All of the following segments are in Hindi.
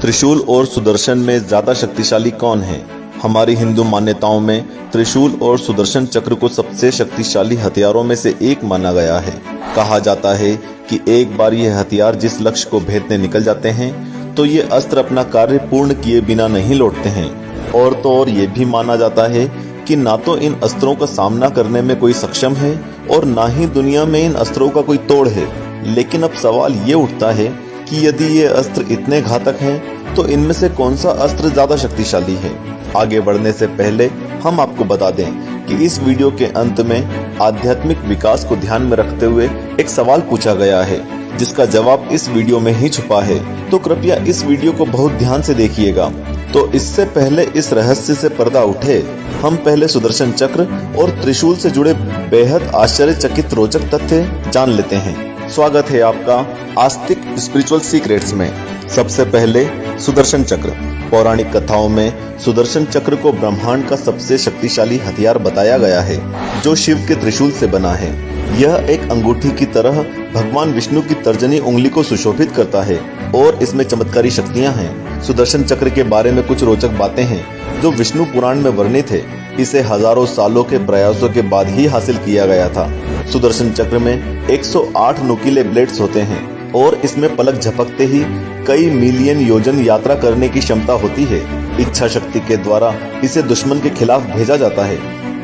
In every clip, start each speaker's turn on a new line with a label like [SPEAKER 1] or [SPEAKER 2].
[SPEAKER 1] त्रिशूल और सुदर्शन में ज्यादा शक्तिशाली कौन है? हमारी हिंदू मान्यताओं में त्रिशूल और सुदर्शन चक्र को सबसे शक्तिशाली हथियारों में से एक माना गया है। कहा जाता है कि एक बार यह हथियार जिस लक्ष्य को भेदने निकल जाते हैं तो ये अस्त्र अपना कार्य पूर्ण किए बिना नहीं लौटते हैं। और तो और ये भी माना जाता है कि ना तो इन अस्त्रों का सामना करने में कोई सक्षम है और ना ही दुनिया में इन अस्त्रों का कोई तोड़ है। लेकिन अब सवाल ये उठता है कि यदि ये अस्त्र इतने घातक हैं तो इनमें से कौन सा अस्त्र ज्यादा शक्तिशाली है? आगे बढ़ने से पहले हम आपको बता दें कि इस वीडियो के अंत में आध्यात्मिक विकास को ध्यान में रखते हुए एक सवाल पूछा गया है जिसका जवाब इस वीडियो में ही छुपा है, तो कृपया इस वीडियो को बहुत ध्यान से देखिएगा। तो इससे पहले इस रहस्य से पर्दा उठे, हम पहले सुदर्शन चक्र और त्रिशूल से जुड़े बेहद आश्चर्यचकित रोचक तथ्य जान लेते हैं। स्वागत है आपका आस्तिक स्पिरिचुअल सीक्रेट्स में। सबसे पहले सुदर्शन चक्र। पौराणिक कथाओं में सुदर्शन चक्र को ब्रह्मांड का सबसे शक्तिशाली हथियार बताया गया है, जो शिव के त्रिशूल से बना है। यह एक अंगूठी की तरह भगवान विष्णु की तर्जनी उंगली को सुशोभित करता है और इसमें चमत्कारी शक्तियां हैं। सुदर्शन चक्र के बारे में कुछ रोचक बातें हैं जो विष्णु पुराण में वर्णित है। इसे हजारों सालों के प्रयासों के बाद ही हासिल किया गया था। सुदर्शन चक्र में 108 नुकीले ब्लेड्स होते हैं और इसमें पलक झपकते ही कई मिलियन योजन यात्रा करने की क्षमता होती है। इच्छा शक्ति के द्वारा इसे दुश्मन के खिलाफ भेजा जाता है।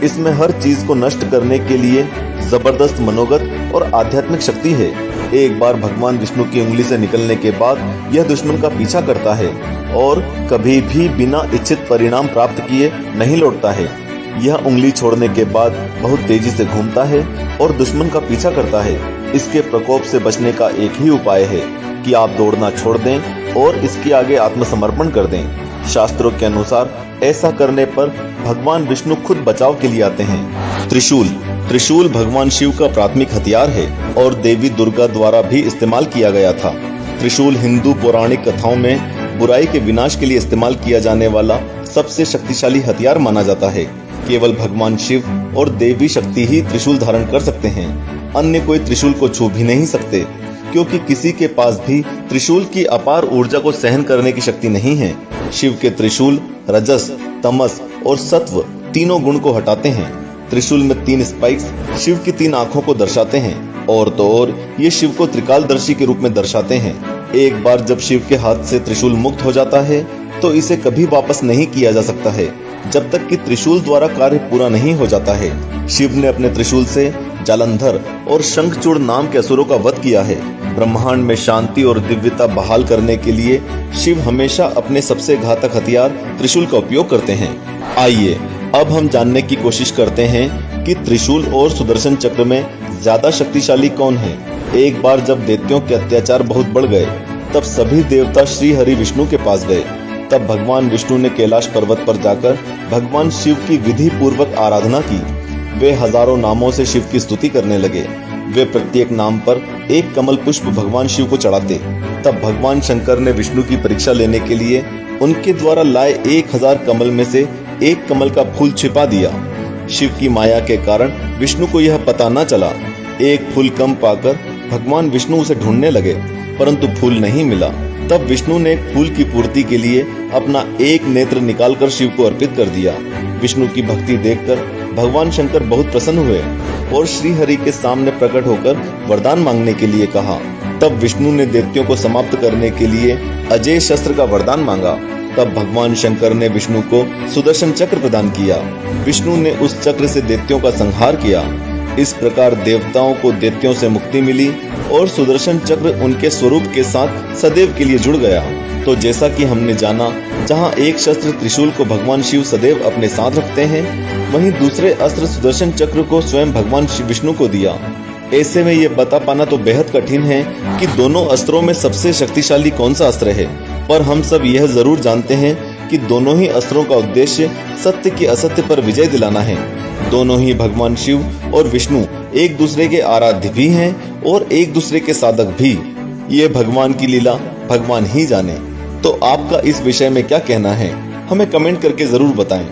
[SPEAKER 1] इसमें हर चीज को नष्ट करने के लिए जबरदस्त मनोगत और आध्यात्मिक शक्ति है। एक बार भगवान विष्णु की उंगली से निकलने के बाद यह दुश्मन का पीछा करता है और कभी भी बिना इच्छित परिणाम प्राप्त किए नहीं लौटता है। यह उंगली छोड़ने के बाद बहुत तेजी से घूमता है और दुश्मन का पीछा करता है। इसके प्रकोप से बचने का एक ही उपाय है कि आप दौड़ना छोड़ दें और इसके आगे आत्मसमर्पण कर दें। शास्त्रों के अनुसार ऐसा करने पर भगवान विष्णु खुद बचाव के लिए आते हैं। त्रिशूल। त्रिशूल भगवान शिव का प्राथमिक हथियार है और देवी दुर्गा द्वारा भी इस्तेमाल किया गया था। त्रिशूल हिंदू पौराणिक कथाओं में बुराई के विनाश के लिए इस्तेमाल किया जाने वाला सबसे शक्तिशाली हथियार माना जाता है। केवल भगवान शिव और देवी शक्ति ही त्रिशूल धारण कर सकते हैं। अन्य कोई त्रिशूल को छू भी नहीं सकते, क्योंकि किसी के पास भी त्रिशूल की अपार ऊर्जा को सहन करने की शक्ति नहीं है। शिव के त्रिशूल रजस, तमस और सत्व तीनों गुण को हटाते हैं। त्रिशूल में 3 स्पाइक्स शिव की 3 आंखों को दर्शाते हैं और तो और ये शिव को त्रिकालदर्शी के रूप में दर्शाते हैं। एक बार जब शिव के हाथ से त्रिशूल मुक्त हो जाता है तो इसे कभी वापस नहीं किया जा सकता है जब तक कि त्रिशूल द्वारा कार्य पूरा नहीं हो जाता है। शिव ने अपने त्रिशूल से जालंधर और शंखचूड़ नाम के असुरों का वध किया है। ब्रह्मांड में शांति और दिव्यता बहाल करने के लिए शिव हमेशा अपने सबसे घातक हथियार त्रिशूल का उपयोग करते हैं। आइए अब हम जानने की कोशिश करते हैं कि त्रिशूल और सुदर्शन चक्र में ज्यादा शक्तिशाली कौन है। एक बार जब दैत्यों के अत्याचार बहुत बढ़ गए तब सभी देवता श्री हरि विष्णु के पास गए। तब भगवान विष्णु ने कैलाश पर्वत पर जाकर भगवान शिव की विधि पूर्वक आराधना की। वे हजारों नामों से शिव की स्तुति करने लगे। वे प्रत्येक नाम पर एक कमल पुष्प भगवान शिव को चढ़ाते। तब भगवान शंकर ने विष्णु की परीक्षा लेने के लिए उनके द्वारा लाए 1000 कमल में से एक कमल का फूल छिपा दिया। शिव की माया के कारण विष्णु को यह पता न चला। एक फूल कम पाकर भगवान विष्णु उसे ढूंढने लगे, परंतु फूल नहीं मिला। तब विष्णु ने फूल की पूर्ति के लिए अपना एक नेत्र निकालकर शिव को अर्पित कर दिया। विष्णु की भक्ति देखकर भगवान शंकर बहुत प्रसन्न हुए और श्री हरि के सामने प्रकट होकर वरदान मांगने के लिए कहा। तब विष्णु ने दैत्यों को समाप्त करने के लिए अजय शस्त्र का वरदान मांगा। तब भगवान शंकर ने विष्णु को सुदर्शन चक्र प्रदान किया। विष्णु ने उस चक्र से दैत्यों का संहार किया। इस प्रकार देवताओं को दैत्यों से मुक्ति मिली और सुदर्शन चक्र उनके स्वरूप के साथ सदैव के लिए जुड़ गया। तो जैसा कि हमने जाना, जहां एक शस्त्र त्रिशूल को भगवान शिव सदैव अपने साथ रखते हैं, वहीं दूसरे अस्त्र सुदर्शन चक्र को स्वयं भगवान शिव विष्णु को दिया। ऐसे में ये बता पाना तो बेहद कठिन है कि दोनों अस्त्रों में सबसे शक्तिशाली कौन सा अस्त्र है, पर हम सब यह जरूर जानते हैं कि दोनों ही अस्त्रों का उद्देश्य सत्य की असत्य पर विजय दिलाना है। दोनों ही भगवान शिव और विष्णु एक दूसरे के आराध्य भी हैं और एक दूसरे के साधक भी। ये भगवान की लीला भगवान ही जाने। तो आपका इस विषय में क्या कहना है, हमें कमेंट करके जरूर बताएं।